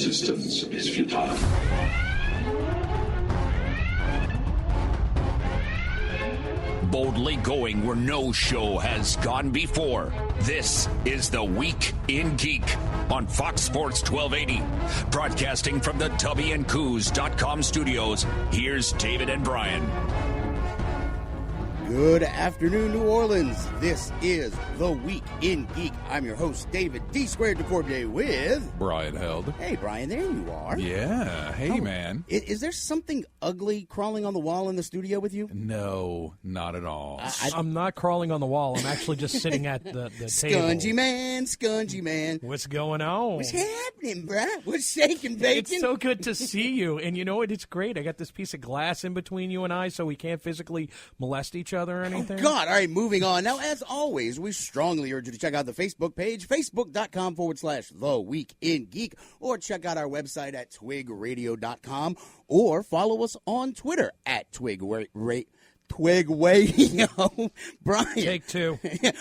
resistance is futile. Boldly going where no show has gone before. This is The Week in Geek on Fox Sports 1280. Broadcasting from the WNCoos.com studios, here's David and Brian. Good afternoon, New Orleans. This is The Week in Geek. I'm your host, David D. Squared DeCorbier with... Brian Held. Hey, Brian, there you are. Yeah. Hey, man. Is there something ugly crawling on the wall in the studio with you? No, not at all. I'm not crawling on the wall. I'm actually just sitting at the table. Skungy man. What's going on? What's happening, bruh? What's shaking, bacon? It's so good to see you. And you know what? It's great. I got this piece of glass in between you and I so we can't physically molest each other or anything. Oh, God. All right, moving on. Now, as always, we strongly urge you to check out the Facebook page, facebook.com/The Week in Geek, or check out our website at twigradio.com, or follow us on Twitter at Twig Radio. Brian. Take two.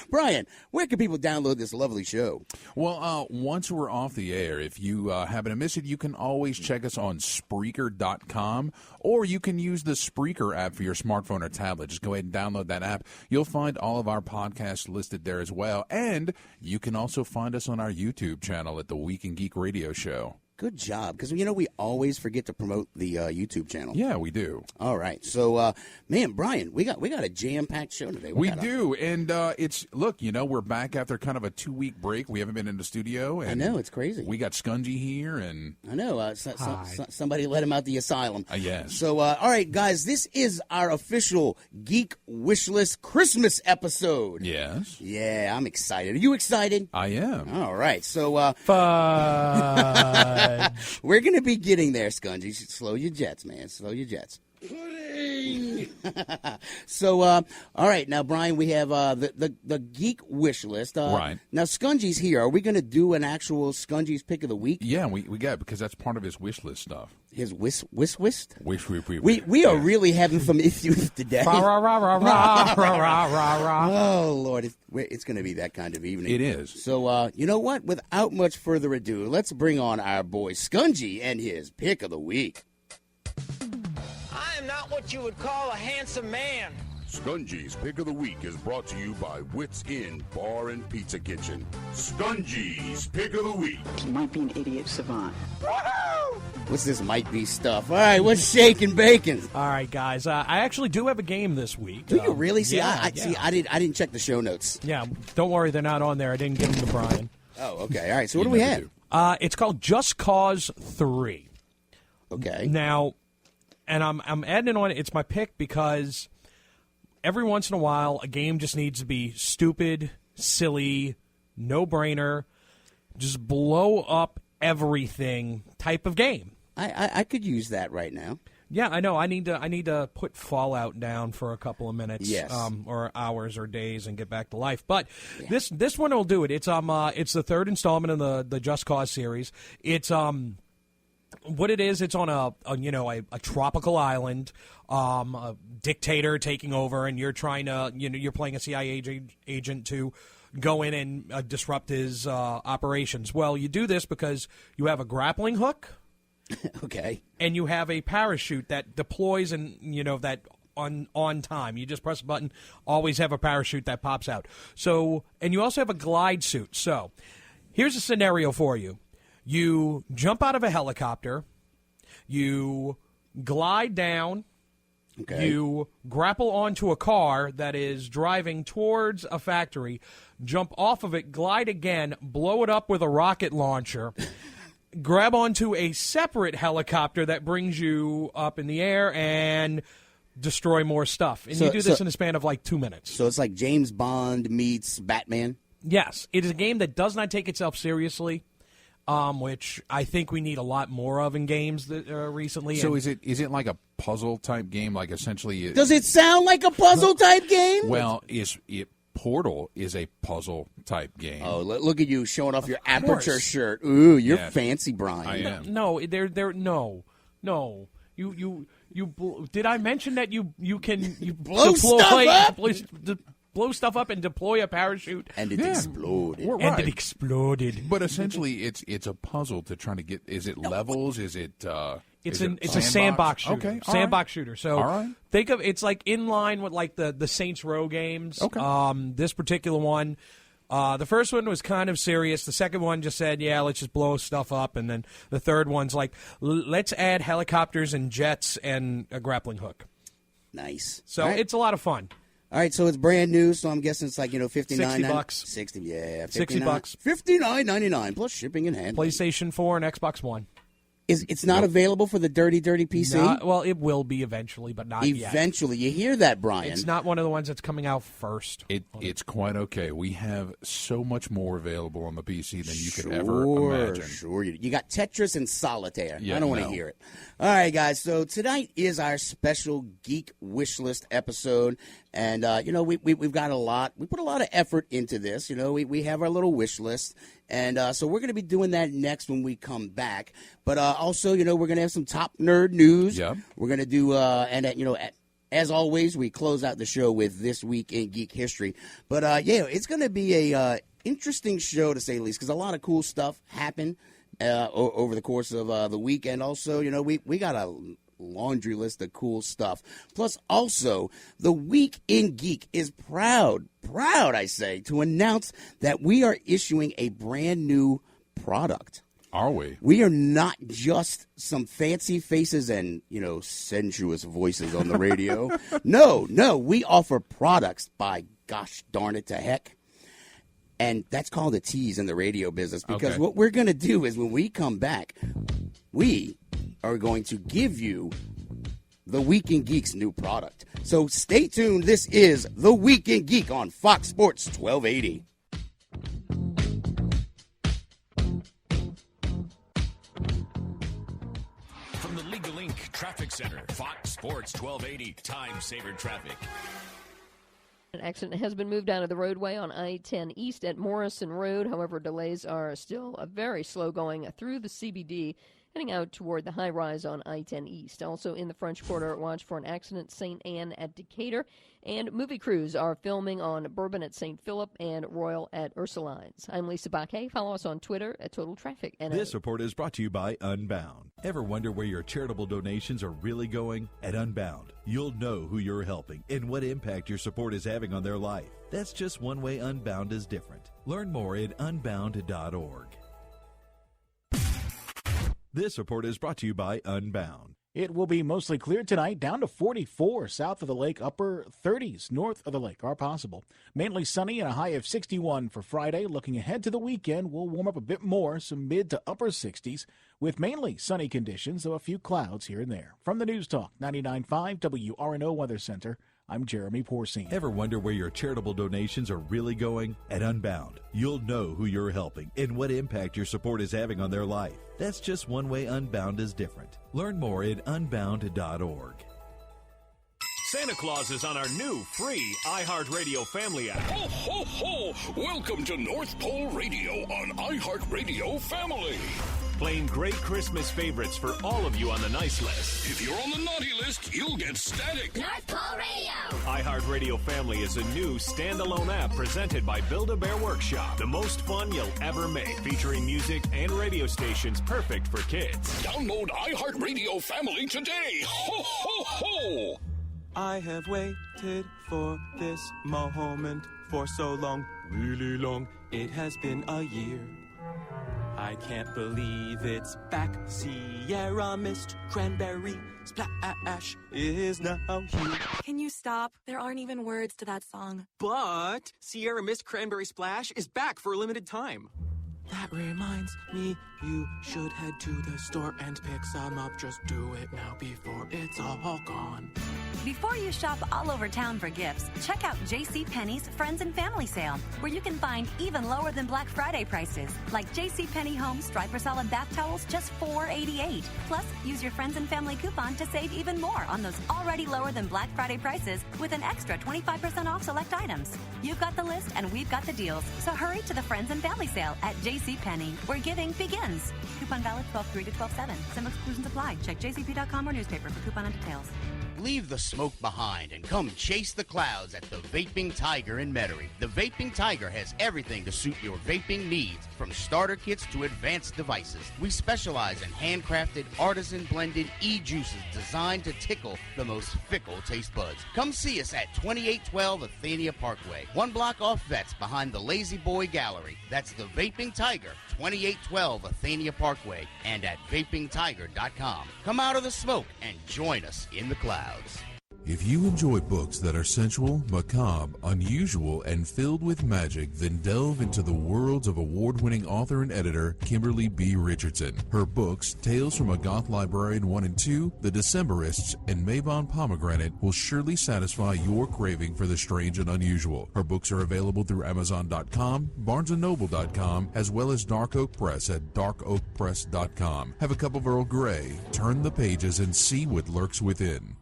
Brian, where can people download this lovely show? Well, once we're off the air, if you happen to miss it, you can always check us on Spreaker.com, or you can use the Spreaker app for your smartphone or tablet. Just go ahead and download that app. You'll find all of our podcasts listed there as well, and you can also find us on our YouTube channel at The Week in Geek Radio Show. Good job, because, you know, we always forget to promote the YouTube channel. Yeah, we do. All right. So, man, Brian, we got a jam-packed show today. We do, and look, you know, we're back after kind of a 2-week break. We haven't been in the studio. And I know, it's crazy. We got Skungy here, and... I know, somebody let him out the asylum. Yes. So, all right, guys, this is our official Geek Wishlist Christmas episode. Yes. Yeah, I'm excited. Are you excited? I am. All right, so... Fudge. We're going to be getting there, Skungy. Slow your jets, man. Slow your jets. Pudding! So, all right. Now, Brian, we have the Geek Wish List. Right. Now, Skungy's here. Are we going to do an actual Skungy's Pick of the Week? Yeah, we got it because that's part of his wish list stuff. His wish? Wish. We are really having some issues today. Oh, Lord. It's going to be that kind of evening. It is. So, you know what? Without much further ado, let's bring on our boy Skungy and his Pick of the Week. I am not what you would call a handsome man. Skungy's Pick of the Week is brought to you by Wits Inn Bar and Pizza Kitchen. Skungy's Pick of the Week. He might be an idiot savant. What's this might be stuff? All right, what's shaking bacon? All right, guys. I actually do have a game this week. Do you really? See, yeah, I didn't check the show notes. Yeah, don't worry, they're not on there. I didn't give them to Brian. Oh, okay. All right. So what do we have? It's called Just Cause 3. Okay. Now, and I'm adding on. It's my pick because every once in a while, a game just needs to be stupid, silly, no-brainer, just blow up everything type of game. I could use that right now. Yeah, I know. I need to put Fallout down for a couple of minutes, yes, or hours or days, and get back to life. But yeah, this one will do it. It's the third installment in the Just Cause series. It's what it is. It's on a tropical island, a dictator taking over, and you're trying to you're playing a CIA agent to go in and disrupt his operations. Well, you do this because you have a grappling hook. Okay. And you have a parachute that deploys and, that on time. You just press a button, always have a parachute that pops out. So, and you also have a glide suit. So, here's a scenario for you. You jump out of a helicopter, you glide down, okay, you grapple onto a car that is driving towards a factory, jump off of it, glide again, blow it up with a rocket launcher, grab onto a separate helicopter that brings you up in the air and destroy more stuff. And you do this in a span of like 2 minutes. So it's like James Bond meets Batman? Yes. It is a game that does not take itself seriously, which I think we need a lot more of in games recently. So is it like a puzzle-type game, like essentially... Does it sound like a puzzle-type game? Well, Portal is a puzzle-type game. Oh, look at you showing off your Aperture shirt. Ooh, you're fancy, Brian. I am. No, no. You did I mention that you can blow stuff up? blow stuff up and deploy a parachute. And it exploded. We're And right. it exploded. But essentially, it's a puzzle to try to get. Is it levels? Is it? It's is a it sandbox shooter. Okay, all sandbox right. shooter. So All right. think of it's like in line with like the Saints Row games. Okay. This particular one. The first one was kind of serious. The second one just said, yeah, let's just blow stuff up. And then the third one's like, let's add helicopters and jets and a grappling hook. Nice. So All right. it's a lot of fun. All right, so it's brand new, so I'm guessing it's like, $59. $60. 60, yeah. $60. $59.99 plus shipping and handling. PlayStation 4 and Xbox One. It's not available for the dirty PC? Well, it will be eventually, but not yet. Eventually. You hear that, Brian. It's not one of the ones that's coming out first. It's quite okay. We have so much more available on the PC than you could ever imagine. Sure, you got Tetris and Solitaire. Yeah, I don't want to no. hear it. All right, guys. So tonight is our special Geek Wish List episode, and we've got a lot. We put a lot of effort into this. We have our little wish list, and so we're going to be doing that next when we come back. But also, we're going to have some top nerd news. Yep. We're going to do as always, we close out the show with This Week in Geek History. But, it's going to be a interesting show, to say the least, because a lot of cool stuff happened over the course of the week. And also, we got a laundry list of cool stuff. Plus, also, the Week in Geek is proud, I say, to announce that we are issuing a brand new product. Are we? We are not just some fancy faces and, sensuous voices on the radio. No, we offer products, by gosh darn it to heck. And that's called a tease in the radio business, because what we're going to do is when we come back, we are going to give you the Week in Geek's new product. So stay tuned. This is the Week in Geek on Fox Sports 1280. From the Legal Inc. Traffic Center, Fox Sports 1280, Time Saver Traffic. An accident has been moved out of the roadway on I-10 East at Morrison Road. However, delays are still very slow going through the CBD, heading out toward the high-rise on I-10 East. Also in the French Quarter, watch for an accident St. Anne at Decatur. And movie crews are filming on Bourbon at St. Philip and Royal at Ursulines. I'm Lisa Baquet. Follow us on Twitter at Total Traffic. This report is brought to you by Unbound. Ever wonder where your charitable donations are really going? At Unbound, you'll know who you're helping and what impact your support is having on their life. That's just one way Unbound is different. Learn more at unbound.org. This report is brought to you by Unbound. It will be mostly clear tonight, down to 44 south of the lake, upper 30s north of the lake are possible. Mainly sunny and a high of 61 for Friday. Looking ahead to the weekend, we'll warm up a bit more, some mid to upper 60s, with mainly sunny conditions, though a few clouds here and there. From the News Talk 99.5 WRNO Weather Center, I'm Jeremy Porcine. Ever wonder where your charitable donations are really going? At Unbound, you'll know who you're helping and what impact your support is having on their life. That's just one way Unbound is different. Learn more at unbound.org. Santa Claus is on our new free iHeartRadio family app. Ho, ho, ho! Welcome to North Pole Radio on iHeartRadio Family. Playing great Christmas favorites for all of you on the nice list. If you're on the naughty list, you'll get static. North Pole Radio. iHeartRadio Family is a new standalone app presented by Build-A-Bear Workshop. The most fun you'll ever make, featuring music and radio stations perfect for kids. Download iHeartRadio Family today. Ho, ho, ho! I have waited for this moment for so long, really long. It has been a year. I can't believe it's back. Sierra Mist Cranberry Splash is now here. Can you stop? There aren't even words to that song. But Sierra Mist Cranberry Splash is back for a limited time. That reminds me, you should head to the store and pick some up. Just do it now before it's all gone. Before you shop all over town for gifts, check out JCPenney's Friends and Family Sale, where you can find even lower than Black Friday prices, like JCPenney Home Striper Solid Bath Towels, just $4.88. Plus, use your Friends and Family coupon to save even more on those already lower than Black Friday prices with an extra 25% off select items. You've got the list and we've got the deals, so hurry to the Friends and Family Sale at JCPenney, where giving begins. Coupon valid 12/3 to 12/7. Some exclusions apply. Check jcp.com or newspaper for coupon and details. Leave the smoke behind and come chase the clouds at the Vaping Tiger in Metairie. The Vaping Tiger has everything to suit your vaping needs, from starter kits to advanced devices. We specialize in handcrafted, artisan-blended e-juices designed to tickle the most fickle taste buds. Come see us at 2812 Athenia Parkway, 1 block off Vets behind the Lazy Boy Gallery. That's the Vaping Tiger, 2812 Athenia Parkway, and at vapingtiger.com. Come out of the smoke and join us in the clouds. If you enjoy books that are sensual, macabre, unusual, and filled with magic, then delve into the worlds of award-winning author and editor Kimberly B. Richardson. Her books, Tales from a Goth Librarian 1 and 2, The Decemberists, and Mabon Pomegranate will surely satisfy your craving for the strange and unusual. Her books are available through Amazon.com, BarnesandNoble.com, as well as Dark Oak Press at darkoakpress.com. Have a cup of Earl Grey, turn the pages, and see what lurks within.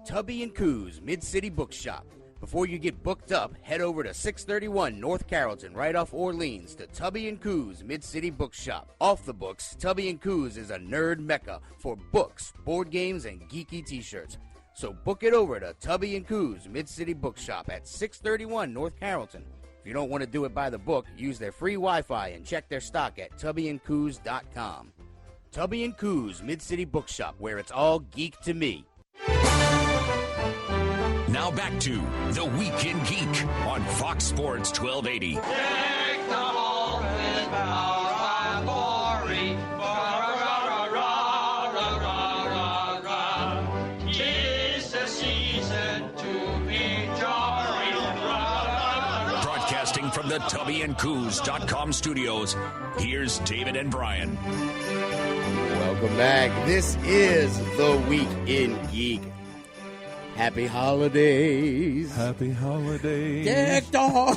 Tubby & Coos Mid-City Bookshop. Before you get booked up, head over to 631 North Carrollton, right off Orleans, to Tubby & Coos Mid-City Bookshop. Off the books, Tubby & Coos is a nerd mecca for books, board games, and geeky t-shirts. So book it over to Tubby & Coos Mid-City Bookshop at 631 North Carrollton. If you don't want to do it by the book, use their free Wi-Fi and check their stock at tubbyandcoos.com. Tubby & Coos Mid-City Bookshop, where it's all geek to me. Now back to The Week in Geek on Fox Sports 1280. Deck the hall with our glory. Tis the season to be jolly. Broadcasting from the tubbyandcoos.com studios, here's David and Brian. Welcome back. This is The Week in Geek. Happy holidays. Happy holidays. Deck the hall.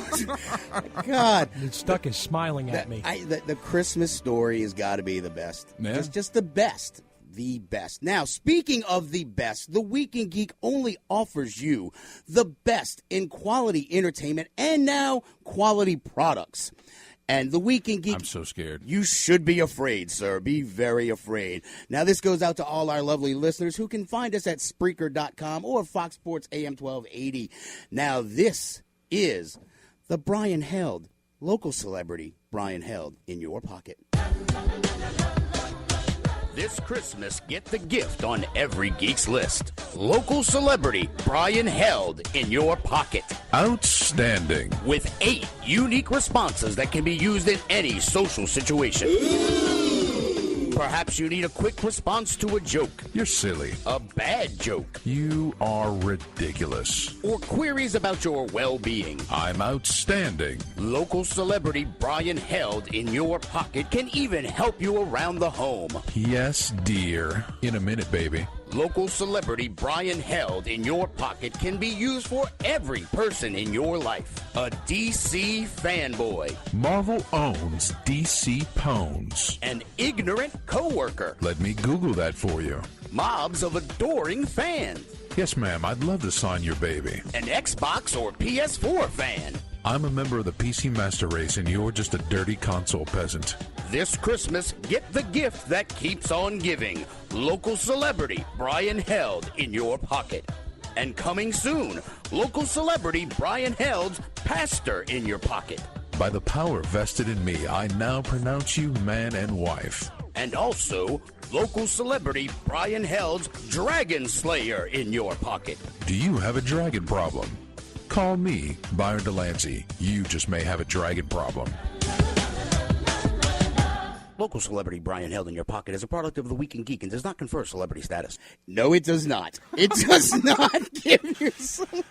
God. Stuck is smiling at me. The Christmas story has got to be the best. Yeah. Just the best. The best. Now, speaking of the best, The Week in Geek only offers you the best in quality entertainment and now quality products. And The Week in Geek... I'm so scared. You should be afraid, sir. Be very afraid. Now, this goes out to all our lovely listeners who can find us at Spreaker.com or Fox Sports AM 1280. Now, this is the Brian Held, local celebrity Brian Held, in your pocket. This Christmas, get the gift on every geek's list. Local celebrity Brian Held in your pocket. Outstanding. With 8 unique responses that can be used in any social situation. Perhaps you need a quick response to a joke. You're silly. A bad joke. You are ridiculous. Or queries about your well-being. I'm outstanding. Local celebrity Brian Held in your pocket can even help you around the home. Yes, dear. In a minute, baby. Local celebrity Brian Held in your pocket can be used for every person in your life. A DC fanboy. Marvel owns DC Pones. An ignorant coworker. Let me Google that for you. Mobs of adoring fans. Yes, ma'am. I'd love to sign your baby. An Xbox or PS4 fan. I'm a member of the PC Master Race, and you're just a dirty console peasant. This Christmas, get the gift that keeps on giving. Local celebrity Brian Held in your pocket. And coming soon, local celebrity Brian Held's pastor in your pocket. By the power vested in me, I now pronounce you man and wife. And also, local celebrity Brian Held's Dragon Slayer in your pocket. Do you have a dragon problem? Call me, Byron Delancey. You just may have a dragon problem. Local celebrity Brian Held in your pocket is a product of The Week in Geek and does not confer celebrity status. No, it does not. It does not give you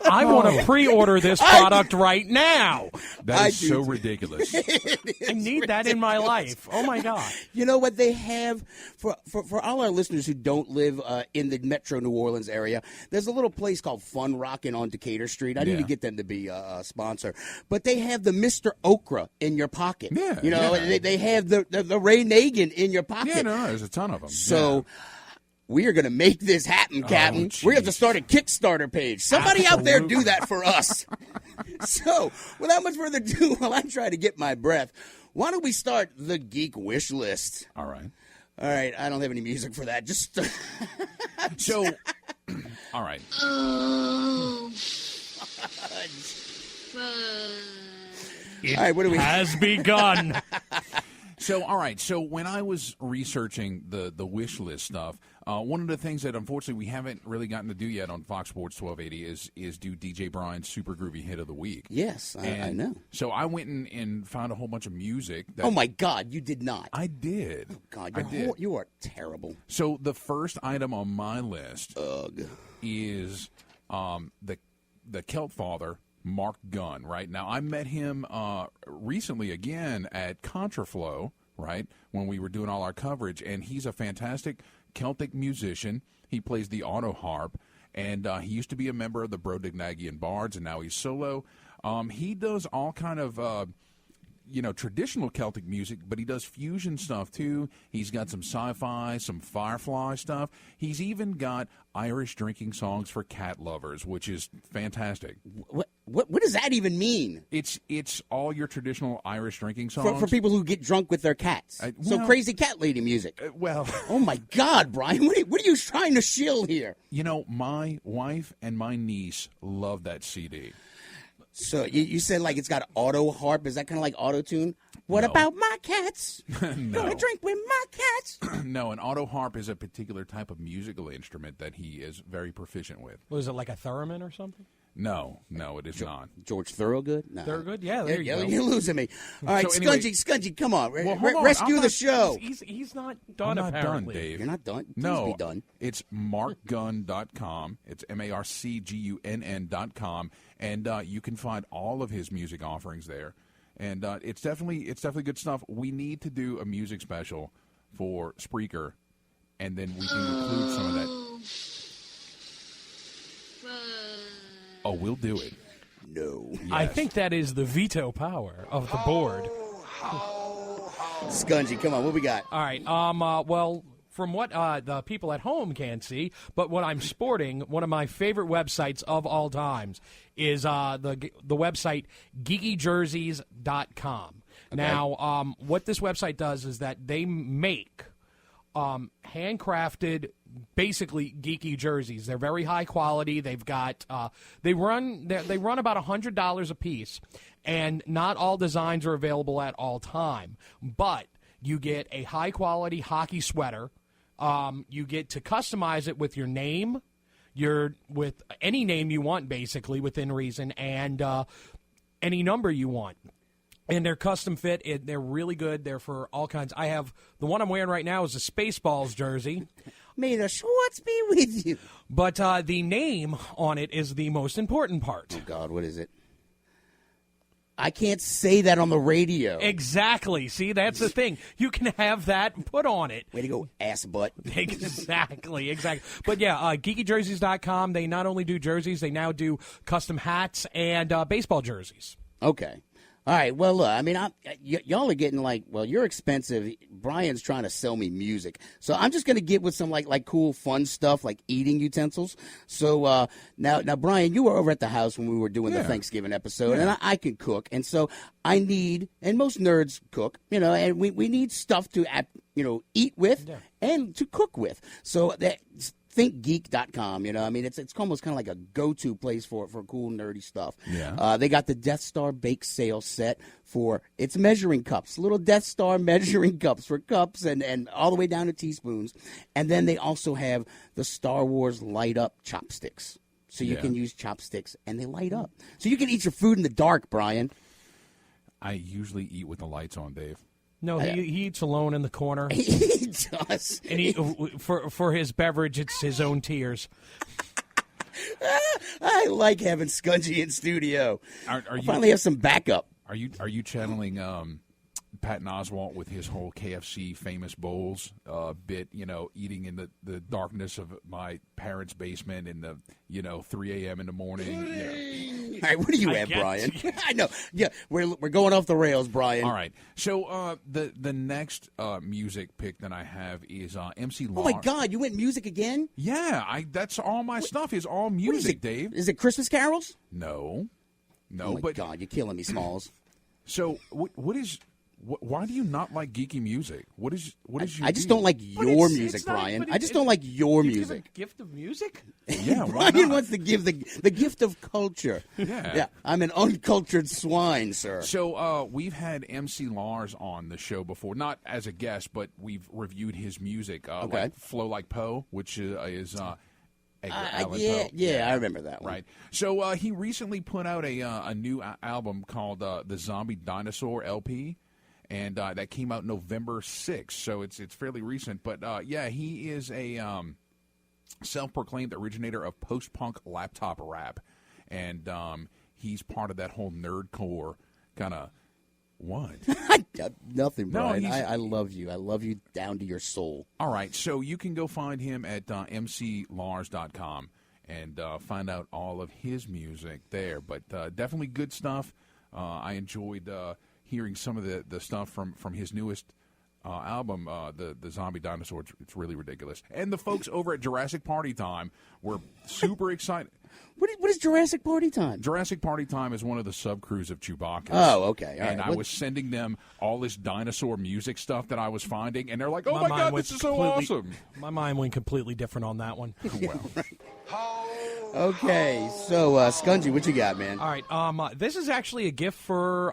I want to pre-order this product right now. That is so ridiculous. I need that in my life. Oh, my God. You know what they have for all our listeners who don't live in the Metro New Orleans area, there's a little place called Fun Rockin' on Decatur Street. I need to get them to be a sponsor. But they have the Mr. Okra in your pocket. Yeah. You know, they have the Ray Nagin in your pocket. Yeah, no, there's a ton of them. So we are going to make this happen, Captain. We're going to have to start a Kickstarter page. Somebody out there do that for us. So, without much further ado, while I try to get my breath, why don't we start the Geek Wish List? All right. All right, I don't have any music for that. Just so. All right. Oh, all right, what do we has begun. So, all right. So, when I was researching the wish list stuff, one of the things that unfortunately we haven't really gotten to do yet on Fox Sports 1280 is do DJ Brian's Super Groovy Hit of the Week. Yes, I know. So I went and found a whole bunch of music. Oh my God, you did not. I did. Oh God, you are terrible. So the first item on my list is the Celt Father, Mark Gunn, right? Now, I met him recently again at Contraflow, right, when we were doing all our coverage, and he's a fantastic Celtic musician. He plays the auto harp, and he used to be a member of the Brobdingnagian Bards, and now he's solo. He does all kind of traditional Celtic music, but he does fusion stuff too. He's got some sci-fi, some Firefly stuff. He's even got Irish drinking songs for cat lovers, which is fantastic. What does that even mean? It's all your traditional Irish drinking songs for people who get drunk with their cats. So crazy cat lady music. Oh my God, Brian, what are you trying to shill here? You know, my wife and my niece love that CD. So you said like it's got auto harp. Is that kind of like auto tune? What about my cats? No. Gonna drink with my cats. No, an auto harp is a particular type of musical instrument that he is very proficient with. Was it like a theremin or something? No, it is not. George Thorogood? No. Thorogood? Yeah, there you go. You're losing me. All right, So anyway, Scungy, come on. Well, Rescue the show. He's not done, I'm not apparently. done, Dave. You're not done? Please No, be done. it's markgunn.com. It's marcgunn.com, and you can find all of his music offerings there. And it's definitely good stuff. We need to do a music special for Spreaker, and then we can include some of that. Oh, we'll do it. No. Yes. I think that is the veto power of the board. Scungy, come on, what we got? All right. Well, from what the people at home can't see, but what I'm sporting, one of my favorite websites of all times is the website geekyjerseys.com. Okay. Now, what this website does is that they make handcrafted, basically geeky jerseys. They're very high quality. They've got they run about $100 a piece, and not all designs are available at all time. But you get a high quality hockey sweater. You get to customize it with your name, with any name you want, basically within reason, and any number you want. And they're custom fit. They're really good. They're for all kinds. I have the one I'm wearing right now is a Spaceballs jersey. May the Schwartz be with you. But the name on it is the most important part. Oh, God, what is it? I can't say that on the radio. Exactly. See, that's the thing. You can have that put on it. Way to go, ass butt. Exactly. But yeah, geekyjerseys.com, they not only do jerseys, they now do custom hats and baseball jerseys. Okay. All right, well, look, I mean, y'all are getting you're expensive. Brian's trying to sell me music. So I'm just going to get with some, like cool, fun stuff, like eating utensils. So now, Brian, you were over at the house when we were doing the Thanksgiving episode, and I can cook. And so I need, and most nerds cook, and we need stuff to, eat with and to cook with. So thinkgeek.com, I mean, it's almost kind of like a go-to place for cool, nerdy stuff. Yeah. They got the Death Star bake sale set for its measuring cups, little Death Star measuring cups for cups and all the way down to teaspoons. And then they also have the Star Wars light-up chopsticks. So you can use chopsticks, and they light up. So you can eat your food in the dark, Brian. I usually eat with the lights on, Dave. No, he eats alone in the corner. He does. And for his beverage, it's his own tears. I like having Skungy in studio. I finally have some backup. Are you channeling Patton Oswalt with his whole KFC famous bowls bit? Eating in the darkness of my parents' basement in the 3 a.m. in the morning. All right, what do you have, Brian? I know. Yeah, we're going off the rails, Brian. All right. So the next music pick that I have is MC Lar. Oh my God, you went music again? Yeah, that's all my stuff is all music, Dave. Is it Christmas carols? No, oh my God, you're killing me, Smalls. So what is Why do you not like geeky music? What is your I just deal? don't like your music, Brian. I just don't like your music. Give a gift of music? Yeah, why Brian not? wants to give the gift of culture. Yeah. I'm an uncultured swine, sir. So we've had MC Lars on the show before, not as a guest, but we've reviewed his music. Okay. Like Flow Like Poe, which is Edgar Allan yeah, Poe. yeah, I remember that one. Right. So he recently put out a new album called the Zombie Dinosaur LP. And that came out November 6th, so it's fairly recent. But, yeah, he is a self-proclaimed originator of post-punk laptop rap. And he's part of that whole nerdcore kind of what? Nothing, Brian. No, I love you. I love you down to your soul. All right, so you can go find him at mclars.com and find out all of his music there. But definitely good stuff. I enjoyed hearing some of the stuff from his newest album, the Zombie Dinosaur. It's really ridiculous. And the folks over at Jurassic Party Time were super excited. What is Jurassic Party Time? Jurassic Party Time is one of the sub-crews of Chewbacca. Oh, okay. All and right. I was sending them all this dinosaur music stuff that I was finding, and they're like, oh, my God, this is so awesome. My mind went completely different on that one. Well. Okay, so Skungy, what you got, man? All right, this is actually a gift for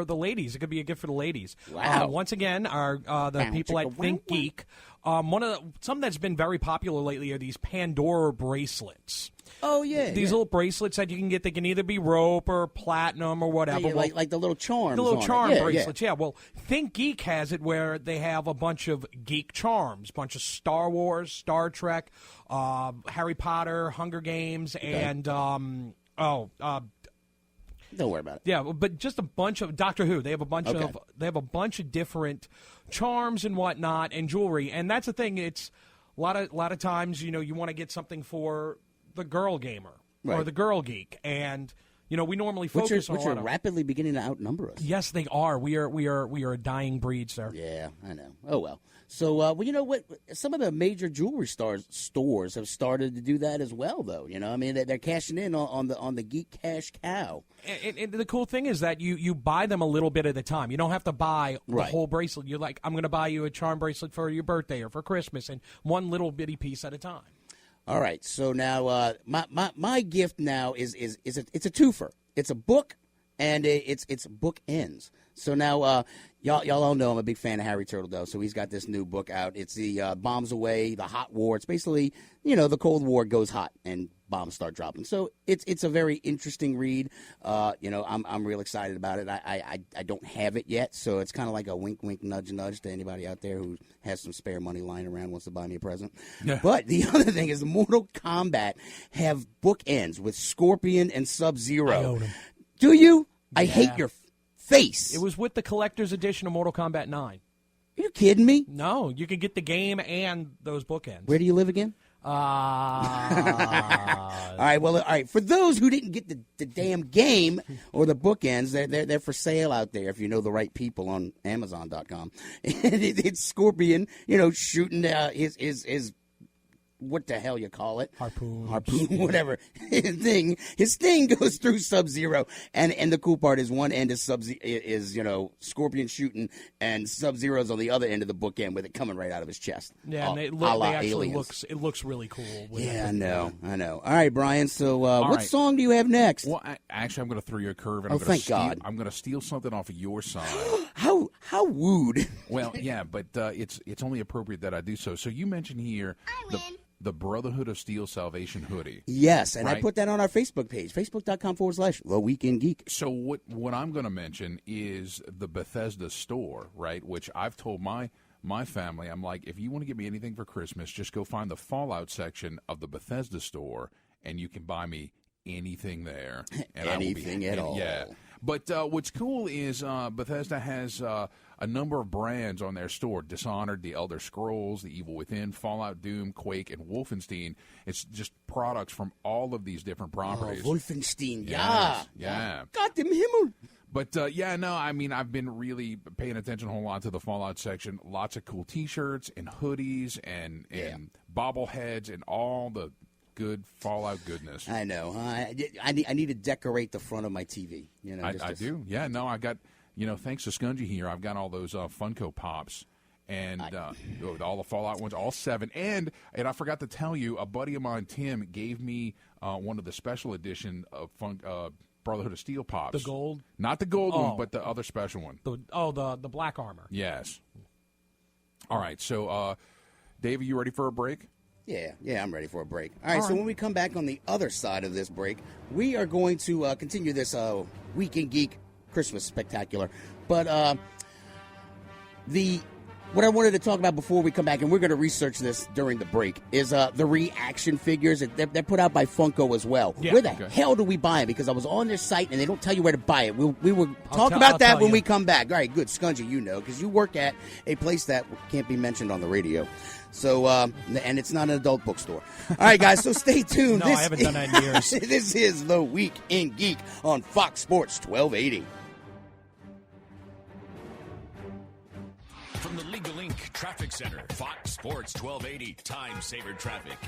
the ladies. It could be a gift for the ladies. Wow. Once again, the people at Think Geek. Something that's been very popular lately are these Pandora bracelets. Oh, yeah. These little bracelets that you can get. They can either be rope or platinum or whatever. Yeah, like the little charms. The little on it. charm Yeah, bracelets, yeah. Well, Think Geek has it where they have a bunch of geek charms, bunch of Star Wars, Star Trek, Harry Potter, Hunger Games, and Don't worry about it. yeah, but just a bunch of Doctor Who. They have a bunch Okay. of different charms and whatnot and jewelry, and that's the thing. It's a lot of times, you want to get something for the girl gamer or Right. the girl geek, and we normally focus on which a are lot of. rapidly beginning to outnumber us. Yes, they are. We are a dying breed, sir. Yeah, I know. Oh, well. So, well, you know what? Some of the major jewelry stores have started to do that as well, though. I mean, they're cashing in on the geek cash cow. And the cool thing is that you buy them a little bit at a time. You don't have to buy the Right. whole bracelet. You're like, I'm going to buy you a charm bracelet for your birthday or for Christmas, and one little bitty piece at a time. All right. So now, my gift now it's a twofer. It's a book, and it's Bookends. So now, y'all all know I'm a big fan of Harry Turtledove. So he's got this new book out. It's the Bombs Away, the Hot War. It's basically, the Cold War goes hot and bombs start dropping. So it's a very interesting read. I'm real excited about it. I don't have it yet, so it's kind of like a wink, wink, nudge, nudge to anybody out there who has some spare money lying around, wants to buy me a present. Yeah. But the other thing is, the Mortal Kombat have Bookends with Scorpion and Sub-Zero. I own 'em. Do you? I hate your face. It was with the collector's edition of Mortal Kombat 9. Are you kidding me? No, you can get the game and those bookends. Where do you live again? All right. Well, all right. For those who didn't get the damn game or the bookends, they're for sale out there. If you know the right people on Amazon.com, and it's Scorpion, shooting his what the hell you call it? Harpoon, whatever. His thing goes through Sub-Zero, and the cool part is one end is Scorpion shooting, and Sub-Zero's on the other end of the bookend with it coming right out of his chest. Yeah, and a it la actually Aliens. looks really cool. Yeah, I know. All right, Brian. So, what right. song do you have next? Well, actually, I'm going to throw you a curve, and Oh, thank God. I'm going to steal something off of your side. How wooed? Well, yeah, but it's only appropriate that I do so. So you mentioned here the Brotherhood of Steel Salvation hoodie. Yes, and right? I put that on our Facebook page, facebook.com/The Weekend Geek. So what I'm going to mention is the Bethesda store, right? Which I've told my family, I'm like, if you want to give me anything for Christmas, just go find the Fallout section of the Bethesda store, and you can buy me anything there. And Anything at all. Yeah. But what's cool is Bethesda has a number of brands on their store: Dishonored, The Elder Scrolls, The Evil Within, Fallout, Doom, Quake, and Wolfenstein. It's just products from all of these different properties. Oh, Wolfenstein, yeah. Goddamn Himmel. But, I've been really paying attention a whole lot to the Fallout section. Lots of cool T-shirts and hoodies and bobbleheads and all the good Fallout goodness. I know. I need to decorate the front of my TV. I do. Yeah, no, I got thanks to Skungy here, I've got all those Funko Pops. And all the Fallout ones, all 7. And I forgot to tell you, a buddy of mine, Tim, gave me one of the special edition of Brotherhood of Steel Pops. The gold? Not the gold one, but the other special one. The black armor. Yes. All right, so, Dave, are you ready for a break? Yeah, I'm ready for a break. All right, so when we come back on the other side of this break, we are going to continue this Week in Geek Christmas Spectacular. But what I wanted to talk about before we come back, and we're going to research this during the break, is the reaction figures. They're put out by Funko as well. Yeah. Where the hell do we buy them? Because I was on their site, and they don't tell you where to buy it. We will talk about that when we come back. All right, good. Skungy, because you work at a place that can't be mentioned on the radio. So, and it's not an adult bookstore. All right, guys, so stay tuned. No, I haven't done that in years. This is the Week in Geek on Fox Sports 1280. From the Legal Inc. Traffic Center, Fox Sports 1280, Time Saver Traffic.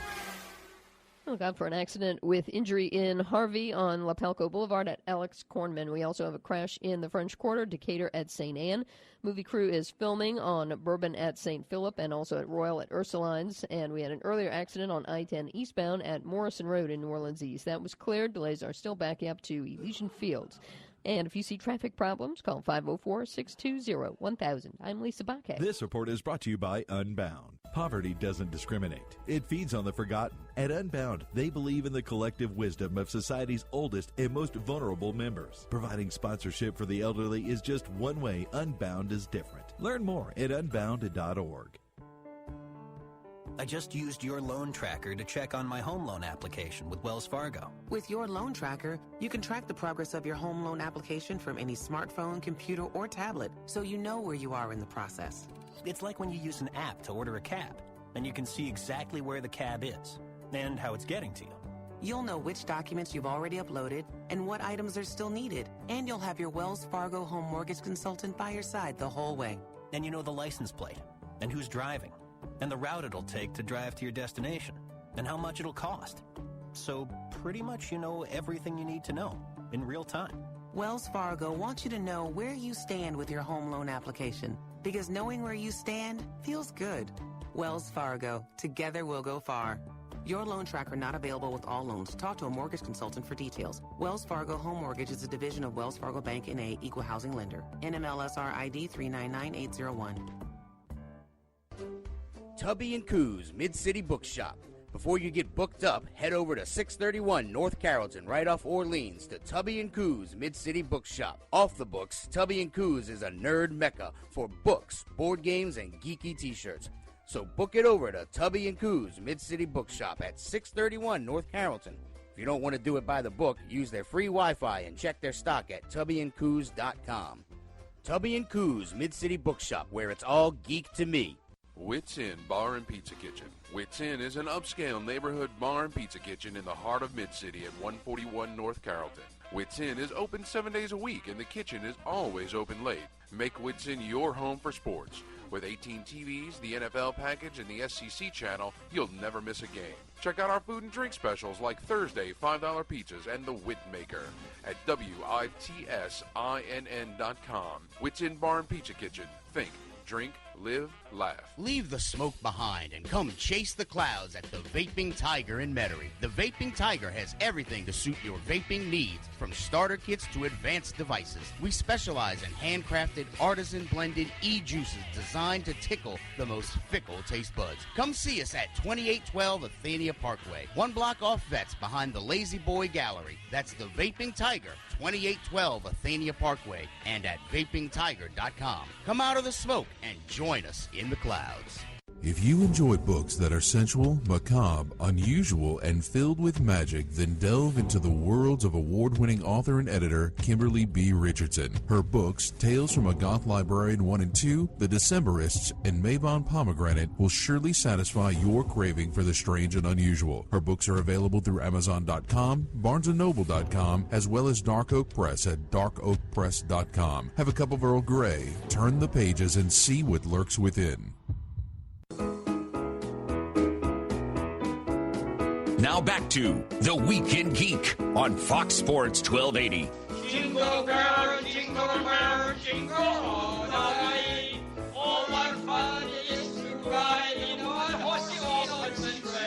Look out for an accident with injury in Harvey on Lapalco Boulevard at Alex Kornman. We also have a crash in the French Quarter, Decatur at St. Anne. Movie crew is filming on Bourbon at St. Philip and also at Royal at Ursulines. And we had an earlier accident on I-10 eastbound at Morrison Road in New Orleans East. That was cleared. Delays are still backing up to Elysian Fields. And if you see traffic problems, call 504-620-1000. I'm Lisa Bakke. This report is brought to you by Unbound. Poverty doesn't discriminate. It feeds on the forgotten. At Unbound, they believe in the collective wisdom of society's oldest and most vulnerable members. Providing sponsorship for the elderly is just one way Unbound is different. Learn more at unbound.org. I just used your loan tracker to check on my home loan application with Wells Fargo. With your loan tracker, you can track the progress of your home loan application from any smartphone, computer, or tablet, so you know where you are in the process. It's like when you use an app to order a cab, and you can see exactly where the cab is and how it's getting to you. You'll know which documents you've already uploaded and what items are still needed, and you'll have your Wells Fargo home mortgage consultant by your side the whole way. And you know the license plate, and who's driving, and the route it'll take to drive to your destination, and how much it'll cost. So pretty much you know everything you need to know in real time. Wells Fargo wants you to know where you stand with your home loan application, because knowing where you stand feels good. Wells Fargo, together we'll go far. Your loan tracker not available with all loans. Talk to a mortgage consultant for details. Wells Fargo Home Mortgage is a division of Wells Fargo Bank N.A. Equal Housing Lender. NMLSR ID 399801. Tubby & Coos Mid-City Bookshop. Before you get booked up, head over to 631 North Carrollton, right off Orleans, to Tubby & Coos Mid-City Bookshop. Off the books, Tubby & Coos is a nerd mecca for books, board games, and geeky t-shirts. So book it over to Tubby & Coos Mid-City Bookshop at 631 North Carrollton. If you don't want to do it by the book, use their free Wi-Fi and check their stock at tubbyandcoos.com. Tubby & Coos Mid-City Bookshop, where it's all geek to me. Wits Inn Bar and Pizza Kitchen. Wits Inn is an upscale neighborhood bar and pizza kitchen in the heart of Mid-City at 141 North Carrollton. Wits Inn is open 7 days a week, and the kitchen is always open late. Make Wits Inn your home for sports. With 18 TVs, the NFL package, and the SEC channel, you'll never miss a game. Check out our food and drink specials like Thursday $5 pizzas and the Wit Maker at WITSINN.com. Wits Inn Bar and Pizza Kitchen. Think, drink, live, laugh. Leave the smoke behind and come chase the clouds at the Vaping Tiger in Metairie. The Vaping Tiger has everything to suit your vaping needs, from starter kits to advanced devices. We specialize in handcrafted, artisan-blended e-juices designed to tickle the most fickle taste buds. Come see us at 2812 Athenia Parkway, 1 block off Vets behind the Lazy Boy Gallery. That's the Vaping Tiger, 2812 Athenia Parkway, and at vapingtiger.com. Come out of the smoke and join us in the clouds. If you enjoy books that are sensual, macabre, unusual, and filled with magic, then delve into the worlds of award-winning author and editor Kimberly B. Richardson. Her books, Tales from a Goth Librarian 1 and 2, The Decemberists, and Mabon Pomegranate will surely satisfy your craving for the strange and unusual. Her books are available through Amazon.com, BarnesandNoble.com, as well as Dark Oak Press at darkoakpress.com. Have a cup of Earl Grey, turn the pages, and see what lurks within. Now back to The Week in Geek on Fox Sports 1280. Jingle bells, jingle all the way. Oh, what fun it is to ride in one horsey open sleigh.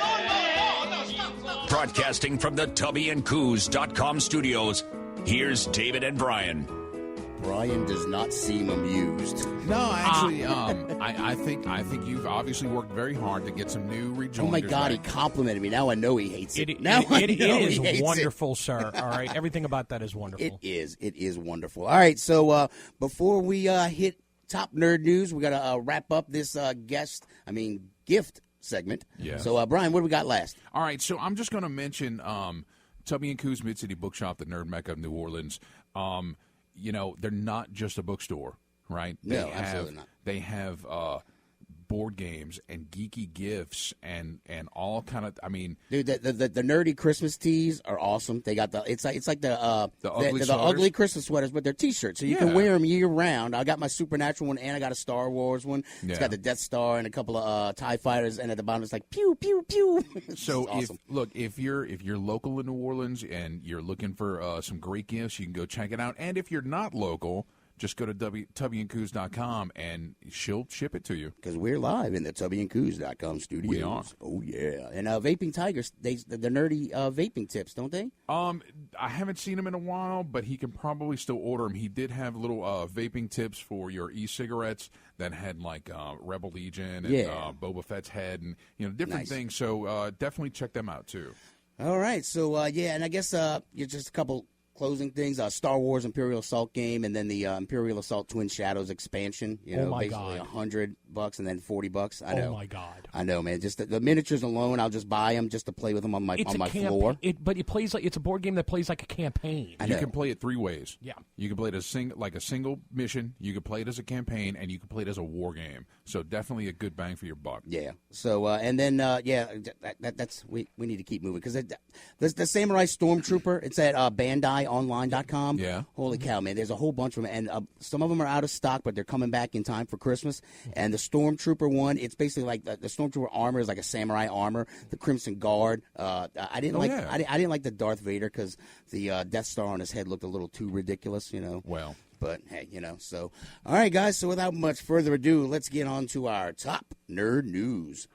Broadcasting from the TubbyandCoos.com studios, here's David and Brian. Brian does not seem amused. No, actually, I think you've obviously worked very hard to get some new rejoinders. Oh my God, back. He complimented me. Now I know he hates it. It It is wonderful, sir. All right, everything about that is wonderful. It is wonderful. All right, so before we hit top nerd news, we got to wrap up this gift segment. Yeah. So Brian, what do we got last? All right, so I'm just going to mention Tubby and Coos Mid-City Bookshop, the nerd mecca of New Orleans. They're not just a bookstore, right? No, absolutely not. They have board games and geeky gifts and all kind of. I mean, dude, the nerdy Christmas tees are awesome. They got it's like the ugly Christmas sweaters, but they're T-shirts, so you can wear them year round. I got my Supernatural one and I got a Star Wars one. It's got the Death Star and a couple of TIE fighters, and at the bottom it's like pew pew pew. So awesome. if you're local in New Orleans and you're looking for some great gifts, you can go check it out. And if you're not local, just go to tubbyandcoos.com and she'll ship it to you. Because we're live in the tubbyandcoos.com studios. We are. Oh, yeah. And Vaping Tigers, the nerdy vaping tips, don't they? I haven't seen him in a while, but he can probably still order them. He did have little vaping tips for your e-cigarettes that had like Rebel Legion and Boba Fett's head and different things. So definitely check them out, too. All right. So, and I guess just a couple closing things, Star Wars Imperial Assault game, and then the Imperial Assault Twin Shadows expansion. Basically $100 and then $40. I know. Oh my God! I know, man. Just the miniatures alone, I'll just buy them just to play with them on my floor. But it plays like it's a board game that plays like a campaign. You can play it three ways. Yeah, you can play it as a single mission. You can play it as a campaign, and you can play it as a war game. So definitely a good bang for your buck. Yeah. So and then that's we need to keep moving because the Samurai Stormtrooper. It's at BandaiOnline.com. Yeah. Holy cow, man! There's a whole bunch of them, and some of them are out of stock, but they're coming back in time for Christmas. And the Stormtrooper one, it's basically like the Stormtrooper armor is like a samurai armor. The Crimson Guard. I didn't like the Darth Vader because the Death Star on his head looked a little too ridiculous. Well. But, hey, so. All right, guys, so without much further ado, let's get on to our top nerd news.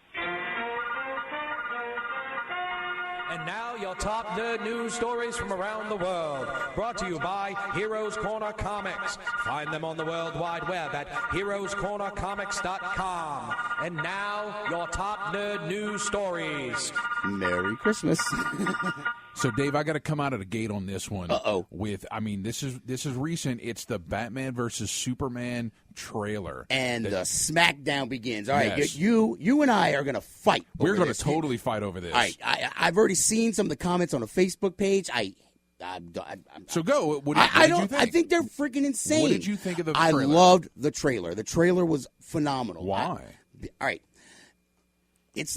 And now your top nerd news stories from around the world. Brought to you by Heroes Corner Comics. Find them on the World Wide Web at heroescornercomics.com. And now your top nerd news stories. Merry Christmas. So, Dave, I got to come out of the gate on this one. Uh-oh. This is recent. It's the Batman versus Superman trailer. And the SmackDown begins. All right, yes. you and I are going to fight. We're going to totally fight over this. All right, I've already seen some of the comments on the Facebook page. So go. What did you think? I think they're freaking insane. What did you think of the trailer? I loved the trailer. The trailer was phenomenal. Why? All right.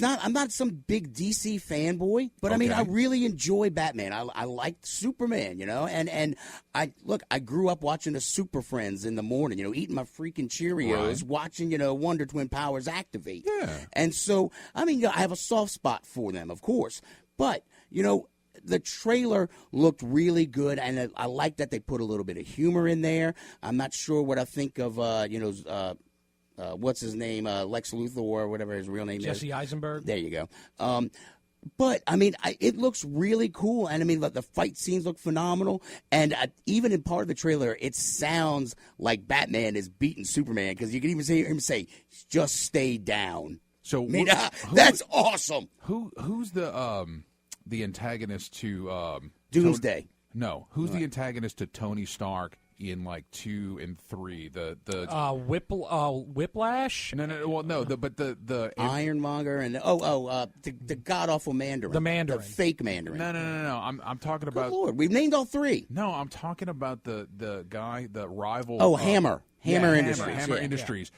I'm not some big DC fanboy, but I mean, I really enjoy Batman. I liked Superman, and I grew up watching the Super Friends in the morning, eating my freaking Cheerios, watching, Wonder Twin powers activate. Yeah. And so, I mean, I have a soft spot for them, of course, but, the trailer looked really good, and I like that they put a little bit of humor in there. I'm not sure what I think of, what's his name, Lex Luthor or whatever his real name is. Jesse Eisenberg. There you go. But, I mean, it looks really cool, and, I mean, the fight scenes look phenomenal, and even in part of the trailer, it sounds like Batman is beating Superman, because you can even hear him say, just stay down. So, that's awesome. Who's the antagonist to Doomsday? Who's the antagonist to Tony Stark in like 2 and 3? The Whiplash? No. The Ironmonger and the god awful Mandarin. The Mandarin. The fake Mandarin. No. I'm talking about. Good Lord, we've named all 3. No, I'm talking about the guy, the rival. Oh, Hammer. Hammer Industries. Hammer Industries.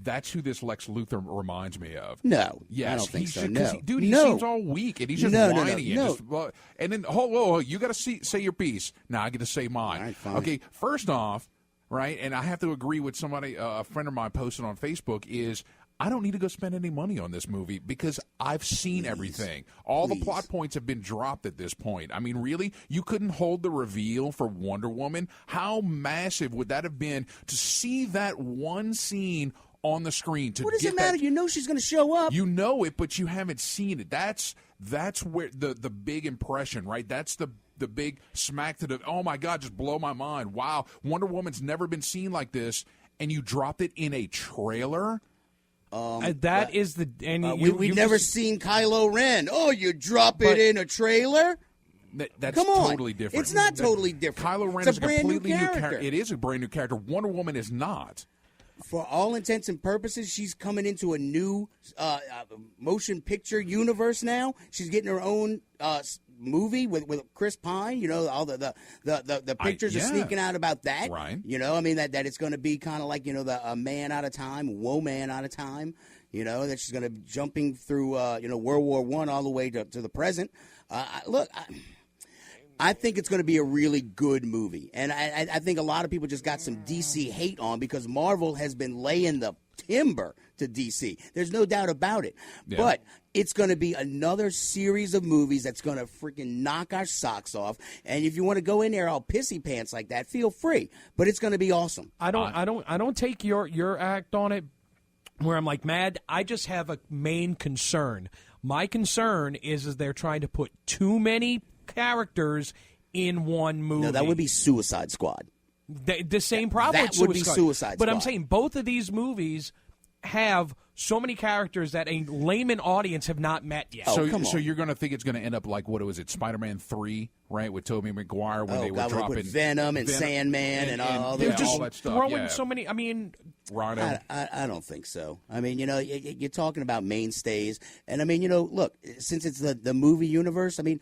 That's who this Lex Luthor reminds me of. No, yes, I don't think so. He seems all weak, and he's just whiny. And then, whoa, you got to say your piece. Now I get to say mine. All right, fine. Okay, first off, right, and I have to agree with somebody, a friend of mine posted on Facebook, is I don't need to go spend any money on this movie because I've seen everything. All the plot points have been dropped at this point. I mean, really? You couldn't hold the reveal for Wonder Woman? How massive would that have been to see that one scene on the screen? What does it matter? You know she's going to show up. You know it, but you haven't seen it. That's where the big impression, right? That's the big smack to the, oh, my God, just blow my mind. Wow, Wonder Woman's never been seen like this, and you dropped it in a trailer? We've never seen Kylo Ren. Oh, you drop it in a trailer? That's Come on. totally different. It's not totally different. Kylo Ren it's is a brand new character. It is a brand new character. Wonder Woman is not. For all intents and purposes, she's coming into a new motion picture universe now. She's getting her own movie with Chris Pine. You know, all the pictures are sneaking out about that. Right. You know, I mean that it's going to be kind of like, you know, a man at a time, woman at a time. You know, that she's going to be jumping through World War I all the way to the present. I think it's going to be a really good movie. And I think a lot of people just got some DC hate on because Marvel has been laying the timber to DC. There's no doubt about it. Yeah. But it's going to be another series of movies that's going to freaking knock our socks off. And if you want to go in there all pissy pants like that, feel free. But it's going to be awesome. I don't take your act on it where I'm like, Mad, I just have a main concern. My concern is they're trying to put too many characters in one movie. No, that would be Suicide Squad. The same problem with would be Suicide Squad. But I'm saying both of these movies have so many characters that a layman audience have not met yet. So you're going to think it's going to end up like, what was it, Spider-Man 3, right, with Tobey Maguire when they were dropping with Venom and Sandman and all that just all that stuff. Throwing so many, I mean... Rhino. I don't think so. I mean, you know, you're talking about mainstays. And, I mean, you know, look, since it's the movie universe, I mean...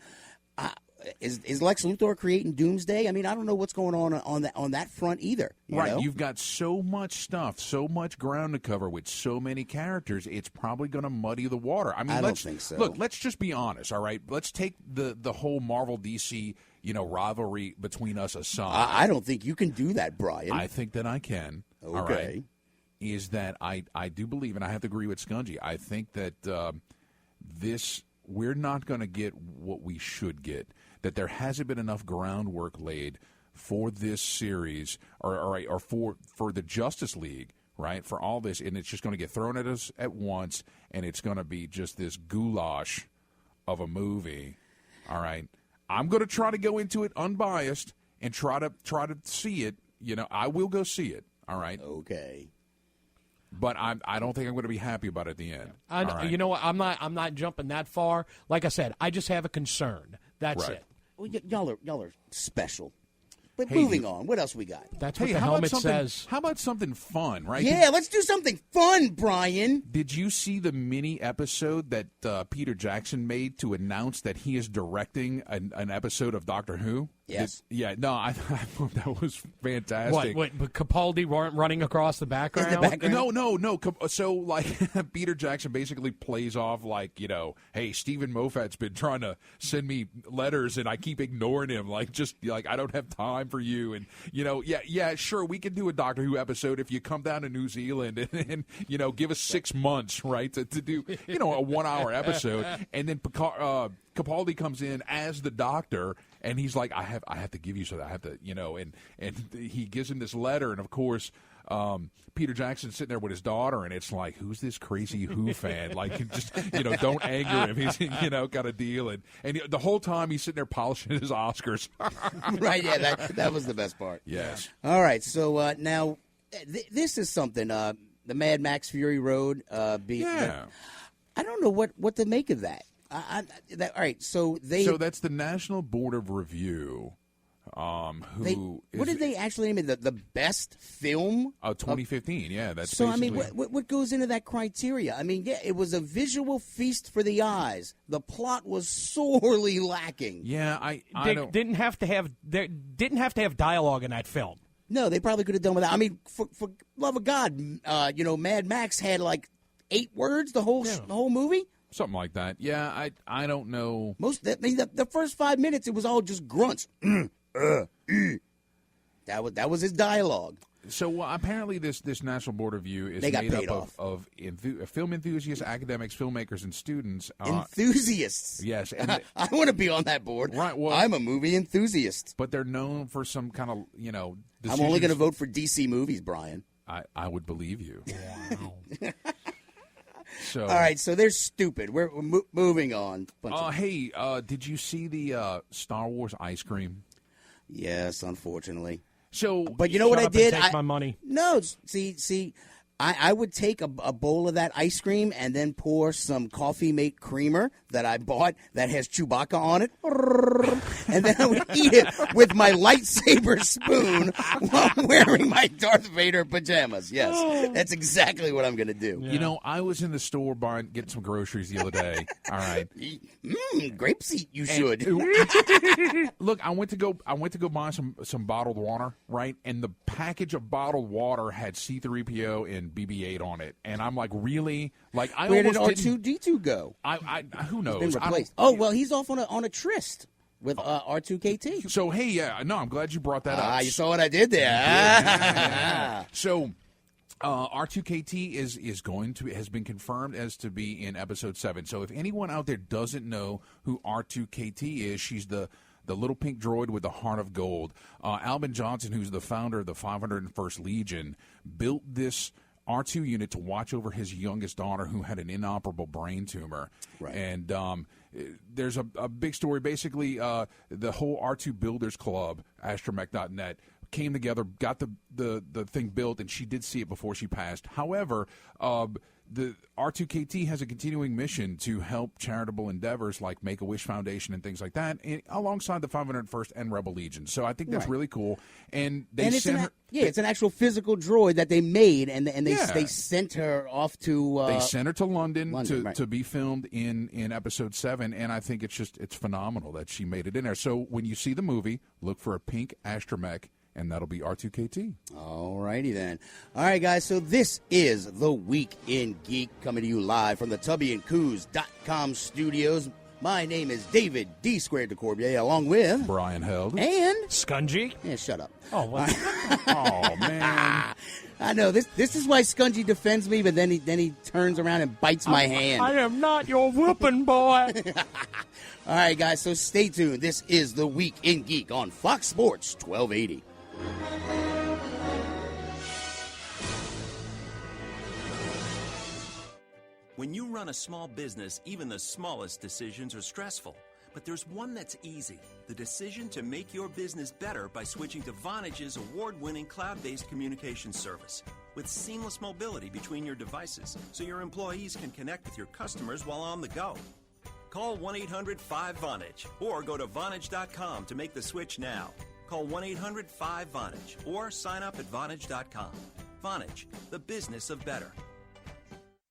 Is Lex Luthor creating Doomsday? I mean, I don't know what's going on that front either. You know? You've got so much stuff, so much ground to cover with so many characters. It's probably going to muddy the water. I mean, I don't think so. Look, let's just be honest. All right, let's take the whole Marvel DC rivalry between us aside. I don't think you can do that, Brian. I think that I can. Okay, all right? Is that I do believe, and I have to agree with Skungy. I think that we're not going to get what we should get. That there hasn't been enough groundwork laid for this series or for the Justice League, right, for all this, and it's just going to get thrown at us at once, and it's going to be just this goulash of a movie, all right? I'm going to try to go into it unbiased and try to see it. You know, I will go see it, all right? Okay. But I don't think I'm going to be happy about it at the end. Right? You know what? I'm not jumping that far. Like I said, I just have a concern. That's it. Well, y'all are special. But moving on, what else we got? That's what the helmet says. How about something fun, right? Yeah, let's do something fun, Brian. Did you see the mini episode that Peter Jackson made to announce that he is directing an episode of Doctor Who? Yes. I thought that was fantastic. What Capaldi running across the background? No. So, like, Peter Jackson basically plays off like, you know, hey, Stephen Moffat's been trying to send me letters and I keep ignoring him. Like, I don't have time for you. And, you know, yeah, sure, we can do a Doctor Who episode if you come down to New Zealand and you know, give us 6 months, right, to do, you know, a 1-hour episode. And then Capaldi comes in as the Doctor, and he's like, I have to give you something. I have to, you know, and he gives him this letter, and of course, Peter Jackson's sitting there with his daughter, and it's like, who's this crazy Who fan? Like, just, you know, don't anger him. He's, you know, got a deal, and the whole time he's sitting there polishing his Oscars. Right? Yeah, that was the best part. Yes. All right, so now this is something. The Mad Max Fury Road. I don't know what to make of that. All right, so that's the National Board of Review. What did they actually name it? The best film? 2015. Yeah, that's so. Basically... I mean, what goes into that criteria? I mean, yeah, it was a visual feast for the eyes. The plot was sorely lacking. Yeah, they didn't have to have dialogue in that film. No, they probably could have done without. I mean, for love of God, you know, Mad Max had like 8 words the whole movie. Something like that. Yeah, I don't know. The first 5 minutes, it was all just grunts. That was his dialogue. So apparently this National Board Review is made up of film enthusiasts, academics, filmmakers, and students. Enthusiasts. Yes. And I want to be on that board. Right. Well, I'm a movie enthusiast. But they're known for some kind of, I'm only going to vote for DC movies, Brian. I would believe you. Wow. So, all right, so they're stupid. We're moving on. Hey, did you see the Star Wars ice cream? Yes, unfortunately. So, but you know what I did? Take my money. No, see. I would take a bowl of that ice cream and then pour some Coffee Mate creamer that I bought that has Chewbacca on it, and then I would eat it with my lightsaber spoon while I'm wearing my Darth Vader pajamas. Yes, that's exactly what I'm going to do. Yeah. I was in the store getting some groceries the other day. All right, grapeseed. You should. Look, I went to go buy some bottled water, right? And the package of bottled water had C-3PO and BB-8 on it, and I'm like, really? Like, where did R2-D2 go? Who knows? He's been replaced. Well, he's off on a tryst with R2-KT. So hey, I'm glad you brought that up. You saw what I did there. Yeah. So. R2-KT has been confirmed as to be in Episode 7. So if anyone out there doesn't know who R2-KT is, she's the little pink droid with the heart of gold. Albin Johnson, who's the founder of the 501st Legion, built this R2 unit to watch over his youngest daughter who had an inoperable brain tumor. Right. And there's a big story. Basically, the whole R2 Builders Club, astromech.net, came together, got the thing built, and she did see it before she passed. However, the R2-KT has a continuing mission to help charitable endeavors like Make-A-Wish Foundation and things like that, alongside the 501st and Rebel Legion. So I think that's really cool. And it's an actual physical droid that they made, and they sent her off to. They sent her to London to be filmed in Episode 7, and I think it's phenomenal that she made it in there. So when you see the movie, look for a pink astromech. And that'll be R2-KT. All righty then. All right, guys, so this is The Week in Geek, coming to you live from the TubbyandCoos.com studios. My name is David D. Squared DeCorbier, along with Brian Held and Skungy. Yeah, shut up. Oh, what? Oh, man. I know this is why Skungy defends me, but then he turns around and bites my hand. I am not your whooping boy. All right, guys, so stay tuned. This is The Week in Geek on Fox Sports 1280. When you run a small business, even the smallest decisions are stressful. But there's one that's easy. The decision to make your business better by switching to Vonage's award-winning cloud-based communication service. With seamless mobility between your devices, so your employees can connect with your customers while on the go. Call 1-800-5VONAGE or go to Vonage.com to make the switch now. Call 1-800-5VONAGE or sign up at Vonage.com. Vonage, the business of better.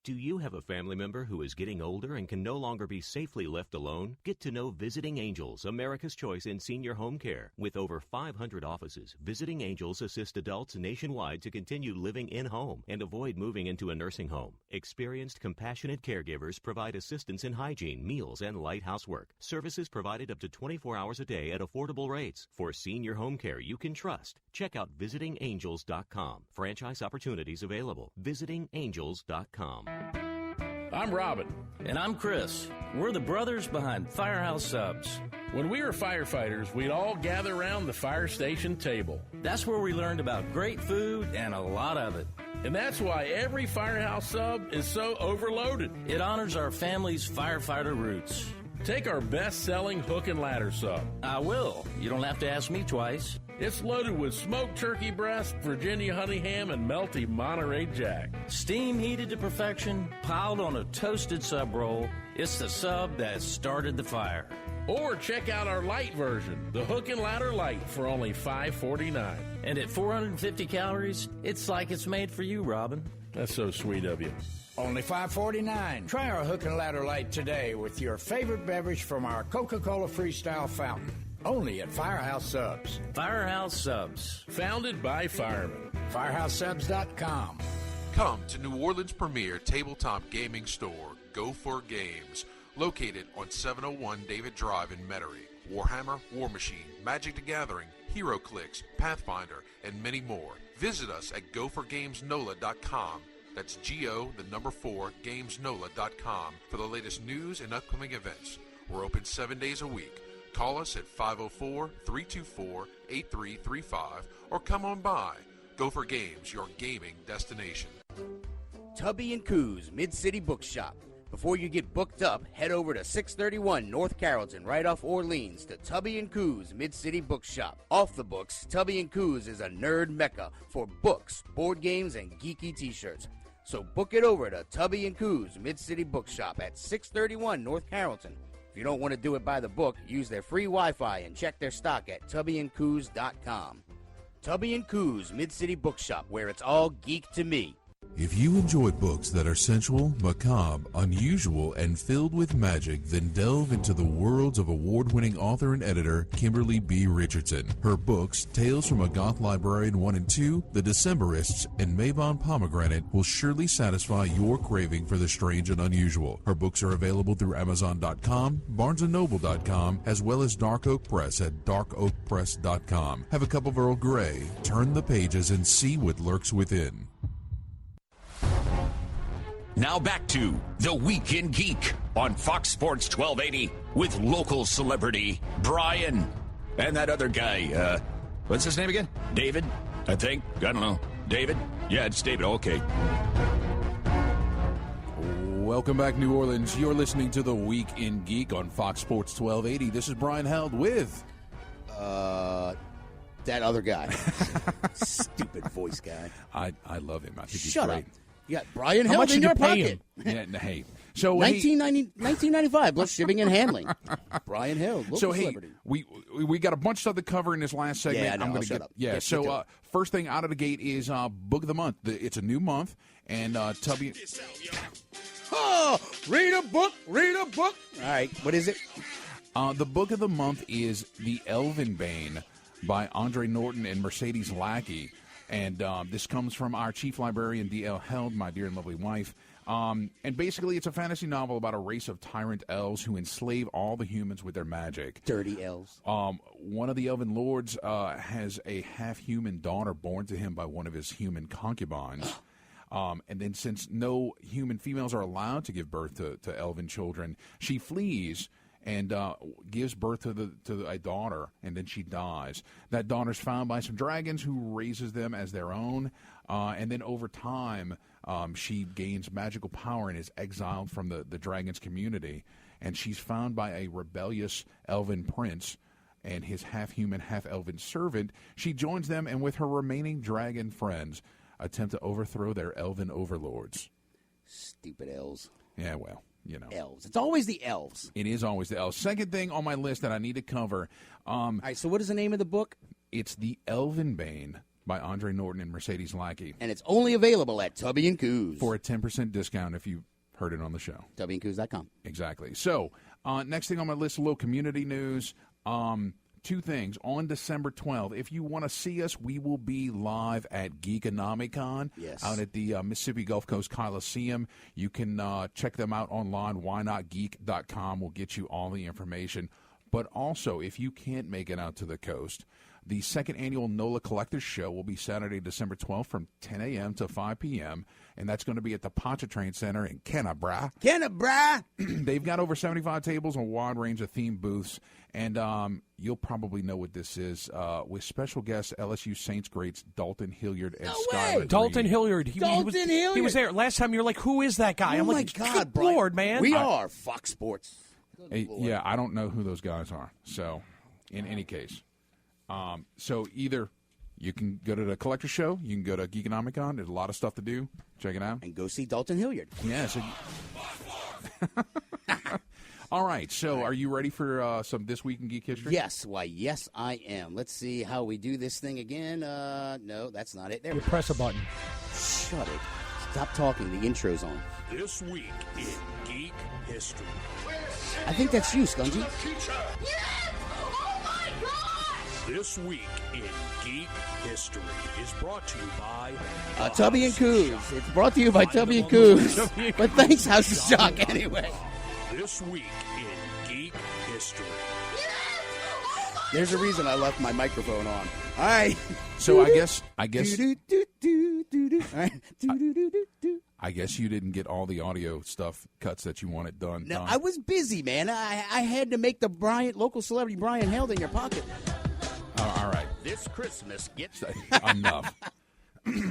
Do you have a family member who is getting older and can no longer be safely left alone? Get to know Visiting Angels, America's choice in senior home care. With over 500 offices, Visiting Angels assist adults nationwide to continue living in-home and avoid moving into a nursing home. Experienced, compassionate caregivers provide assistance in hygiene, meals, and light housework. Services provided up to 24 hours a day at affordable rates. For senior home care you can trust, check out visitingangels.com. Franchise opportunities available. visitingangels.com. I'm Robin. And I'm Chris. We're the brothers behind Firehouse Subs. When we were firefighters, we'd all gather around the fire station table. That's where we learned about great food and a lot of it. And that's why every Firehouse Sub is so overloaded. It honors our family's firefighter roots. Take our best-selling hook and ladder sub. I will. You don't have to ask me twice. It's loaded with smoked turkey breast, Virginia honey ham, and melty Monterey Jack. Steam heated to perfection, piled on a toasted sub roll. It's the sub that started the fire. Or check out our light version, the Hook and Ladder Light, for only $5.49. And at 450 calories, it's like it's made for you, Robin. That's so sweet of you. Only $5.49. Try our Hook and Ladder Light today with your favorite beverage from our Coca-Cola Freestyle fountain. Only at Firehouse Subs. Firehouse Subs. Founded by firemen. FirehouseSubs.com. Come to New Orleans' premier tabletop gaming store, Go For Games, located on 701 David Drive in Metairie. Warhammer, War Machine, Magic the Gathering, HeroClix, Pathfinder, and many more. Visit us at gophergamesnola.com. That's GO4 gamesnola.com for the latest news and upcoming events. We're open 7 days a week. Call us at 504-324-8335 or come on by. Gopher Games, your gaming destination. Tubby & Coos Mid-City Bookshop. Before you get booked up, head over to 631 North Carrollton, right off Orleans, to Tubby & Coos Mid-City Bookshop. Off the books, Tubby & Coos is a nerd mecca for books, board games, and geeky t-shirts. So book it over to Tubby & Coos Mid-City Bookshop at 631 North Carrollton. If you don't want to do it by the book, use their free Wi-Fi and check their stock at tubbyandcoos.com. Tubby & Coos Mid-City Bookshop, where it's all geek to me. If you enjoy books that are sensual, macabre, unusual, and filled with magic, then delve into the worlds of award-winning author and editor Kimberly B. Richardson. Her books, Tales from a Goth Librarian 1 and 2, The Decemberists, and Mabon Pomegranate will surely satisfy your craving for the strange and unusual. Her books are available through Amazon.com, BarnesandNoble.com, as well as Dark Oak Press at darkoakpress.com. Have a cup of Earl Grey, turn the pages, and see what lurks within. Now back to The Week in Geek on Fox Sports 1280 with local celebrity Brian and that other guy. What's his name again? David, I think. I don't know. David? Yeah, it's David. Okay. Welcome back, New Orleans. You're listening to The Week in Geek on Fox Sports 1280. This is Brian Held with... that other guy. Stupid voice guy. I love him. I think he's Shut great. up. You got Brian Held in your pocket. Yeah, hey. So 1995 plus shipping and handling. Brian Held, local celebrity. We got a bunch of stuff to cover in this last segment. Yeah, no, I'm gonna shut up. Yeah, Get so to it. first thing out of the gate is Book of the Month. It's a new month, and Tubby... Oh, read a book. All right, what is it? The book of the month is The Elven Bane by Andre Norton and Mercedes Lackey. And this comes from our chief librarian, D.L. Held, my dear and lovely wife. And basically, it's a fantasy novel about a race of tyrant elves who enslave all the humans with their magic. Dirty elves. One of the elven lords has a half-human daughter born to him by one of his human concubines. And then since no human females are allowed to give birth to elven children, she flees and gives birth to a daughter, and then she dies. That daughter's found by some dragons who raises them as their own, and then over time she gains magical power and is exiled from the dragons' community, and she's found by a rebellious elven prince and his half-human, half-elven servant. She joins them, and with her remaining dragon friends, attempt to overthrow their elven overlords. Stupid elves. Yeah, well. You know, elves. It's always the elves. It is always the elves. Second thing on my list that I need to cover. All right, so what is the name of the book? It's The Elven Bane by Andre Norton and Mercedes Lackey. And it's only available at Tubby and Coos. For a 10% discount if you heard it on the show. TubbyandCoos.com. Exactly. So, next thing on my list, a little community news. Two things. On December 12th, if you want to see us, we will be live at Geekonomicon out at the Mississippi Gulf Coast Coliseum. You can check them out online, whynotgeek.com. will get you all the information. But also, if you can't make it out to the coast, the second annual NOLA Collectors Show will be Saturday, December 12th from 10 a.m. to 5 p.m., and that's going to be at the Pontchartrain Center in Kennebra. They've got over 75 tables and a wide range of themed booths, and you'll probably know what this is, with special guests LSU Saints greats Dalton Hilliard and Skylar. Dalton Hilliard. He was there. Last time you were like, who is that guy? I'm like, God, good Lord, man. We are Fox Sports. Yeah, I don't know who those guys are, so in any case. So either you can go to the collector show, you can go to Geekonomicon. There's a lot of stuff to do. Check it out. And go see Dalton Hilliard. Yeah. So all right. So are you ready for some This Week in Geek History? Yes. Why, yes, I am. Let's see how we do this thing again. No, that's not it. There you press a button. Shut it. Stop talking. The intro's on. This Week in Geek History. I think that's you, Skungy. Yes! Oh, my God! This Week in Geek History is brought to you by Tubby and Coos. It's brought to you by Tubby and Coos. But thanks, House of Shock, anyway. This Week in Geek History. Yes! Oh, my There's a reason I left my microphone on. All right. So I guess. All right. I guess you didn't get all the audio stuff cuts that you wanted done. No, I was busy, man. I had to make the local celebrity Brian held in your pocket. All right. This Christmas, get enough.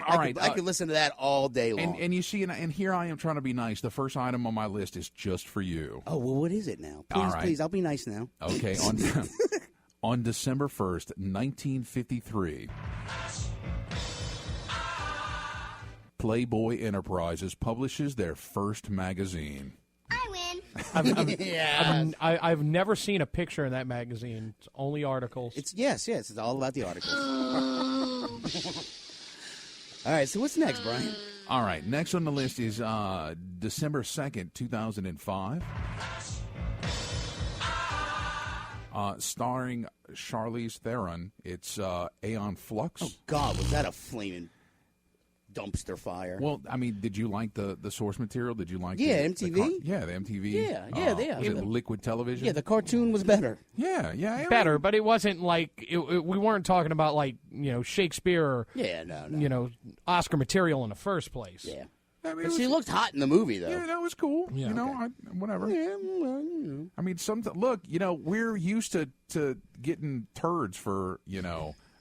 All right. I could listen to that all day long. And you see, and here I am trying to be nice. The first item on my list is just for you. Oh, well, what is it now? Please, All right. please, I'll be nice now. Okay, on December 1st, 1953, Playboy Enterprises publishes their first magazine. I've never seen a picture in that magazine. It's only articles. Yes, it's all about the articles. All right, so what's next, Brian? All right, next on the list is December 2nd, 2005. Starring Charlize Theron. It's Aeon Flux. Oh, God, was that a flaming dumpster fire? Well, I mean, did you like the source material? Did you like the MTV? The MTV? Yeah. Was it Liquid Television? Yeah, the cartoon was better. Yeah. Better, but it wasn't like we weren't talking about like Shakespeare or Oscar material in the first place. Yeah. I mean, But she looked hot in the movie, though. Yeah, that was cool. Yeah, Whatever. Yeah, well, I mean, look, we're used to getting turds for,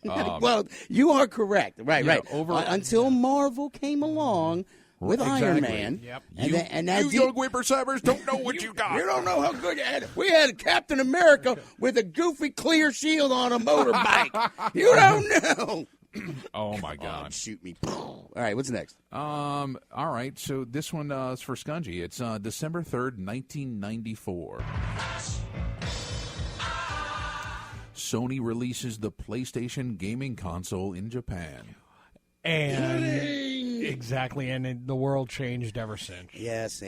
well, you are correct. Right. Until Marvel came along with Iron Man. Yep. And that young whippersnappers don't know what you got. You don't know how good you had it. We had Captain America with a goofy clear shield on a motorbike. You don't know. Oh, my God. Oh, shoot me. All right, what's next? All right, so this one is for Skungy. It's December 3rd, 1994. Sony releases the PlayStation gaming console in Japan. And exactly, and the world changed ever since. Yes.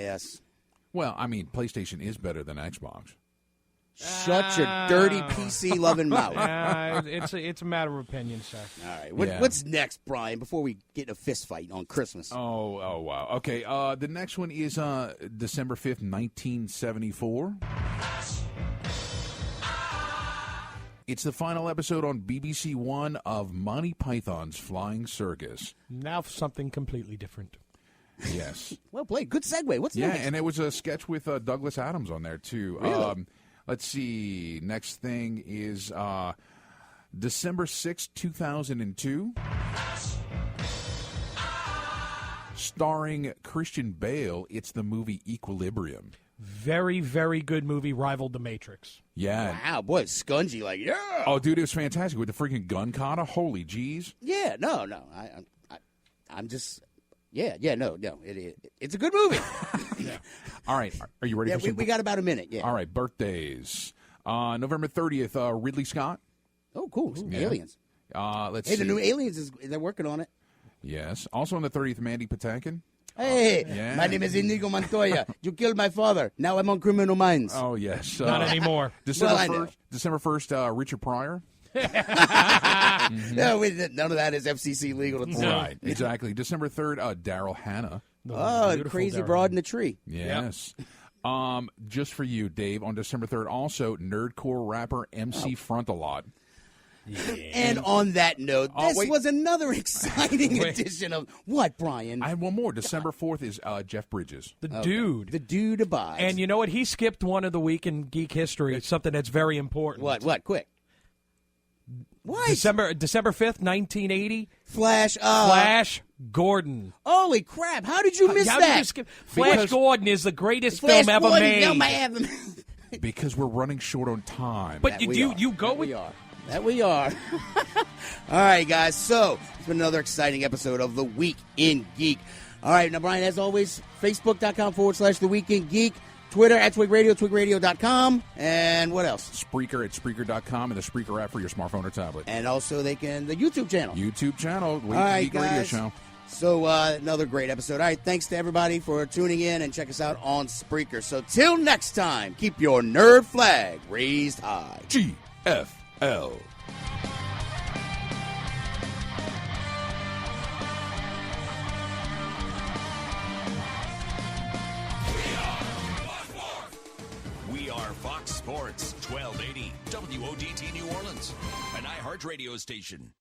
Well, I mean, PlayStation is better than Xbox. Shut your dirty PC-loving mouth. It's a matter of opinion, sir. All right. What's next, Brian, before we get in a fist fight on Christmas? Oh, wow. Okay, the next one is December 5th, 1974. It's the final episode on BBC One of Monty Python's Flying Circus. Now for something completely different. Yes. Well played. Good segue. What's next? Yeah, and it was a sketch with Douglas Adams on there, too. Really? Let's see. Next thing is December 6th, 2002. Starring Christian Bale, it's the movie Equilibrium. Very, very good movie, rivaled The Matrix. Yeah. Wow, boy, Skungy, yeah. Oh, dude, it was fantastic with the freaking gun kata. Holy jeez. Yeah, no. I'm just... Yeah, no. It's a good movie. Yeah. All right, are you ready for some... we got about a minute, yeah. All right, birthdays. November 30th, Ridley Scott. Oh, cool. Yeah. Aliens. Let's see. The new Aliens, they're working on it. Yes. Also on the 30th, Mandy Patinkin. Hey, yeah. My name is Inigo Montoya. You killed my father. Now I'm on Criminal Minds. Oh, yes. Not anymore. December 1st, Richard Pryor. No, none of that is FCC legal. Right, exactly. December 3rd, Daryl Hannah. The crazy broad in the tree. Yes. Yep. Just for you, Dave, on December 3rd, also nerdcore rapper MC Frontalot. Yeah. And on that note, this was another exciting edition of what, Brian? I have one more. December 4th is Jeff Bridges. The dude abides. And you know what? He skipped one of the week in Geek History. It's something that's very important. What? Quick. What? December 5th, 1980. Flash Gordon. Holy crap. How did you miss How that? Did you skip? Flash Gordon is the greatest film ever made. Because we're running short on time. But you go with... That we are. All right, guys. So, it's been another exciting episode of The Week in Geek. All right, now, Brian, as always, Facebook.com/The Week in Geek. Twitter @Twig Radio, TwigRadio.com. And what else? Spreaker @Spreaker.com and the Spreaker app for your smartphone or tablet. And also, the YouTube channel. Week in Geek Radio Show. So, another great episode. All right, thanks to everybody for tuning in, and check us out on Spreaker. So, till next time, keep your nerd flag raised high. GFL. We are Fox Sports 1280 WODT New Orleans, an iHeart radio station.